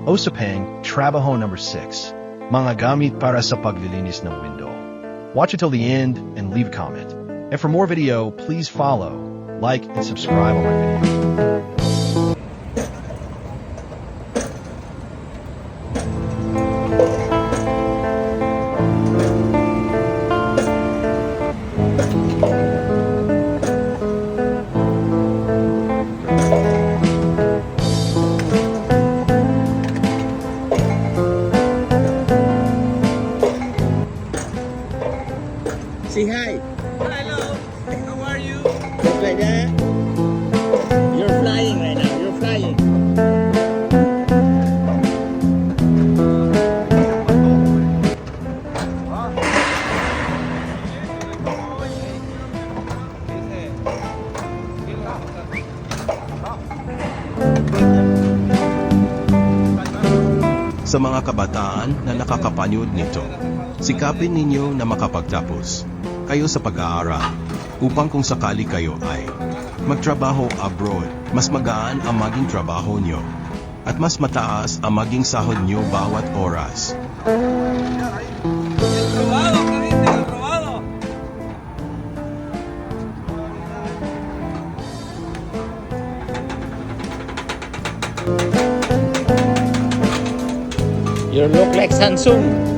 Osapang, Trabaho number 6. Mga gamit para sa paglilinis ng window. Watch it till the end and leave a comment. And for more video, please follow, like, and subscribe on my video. Say hi. Hello, how are you? Just like that. You're flying right now. You're flying. Sa mga kabataan na nakakapanood nito, sikapin ninyo na makapagtapos kayo sa pag-aaral upang kung sakali kayo ay magtrabaho abroad, mas magaan ang maging trabaho nyo at mas mataas ang maging sahod nyo bawat oras. Aprobado, Carita, aprobado. You look like Samsung.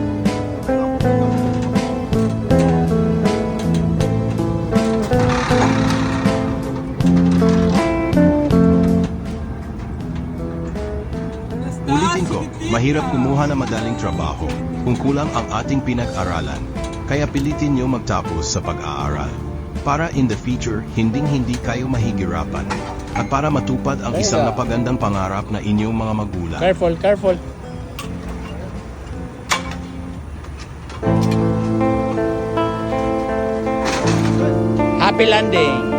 Ulitin ko, mahirap kumuha ng madaling trabaho kung kulang ang ating pinag-aralan. Kaya pilitin nyo magtapos sa pag-aaral. Para in the future, hinding-hindi kayo mahihirapan. At para matupad ang isang napagandang pangarap na inyong mga magulang. Careful, careful. Happy landing.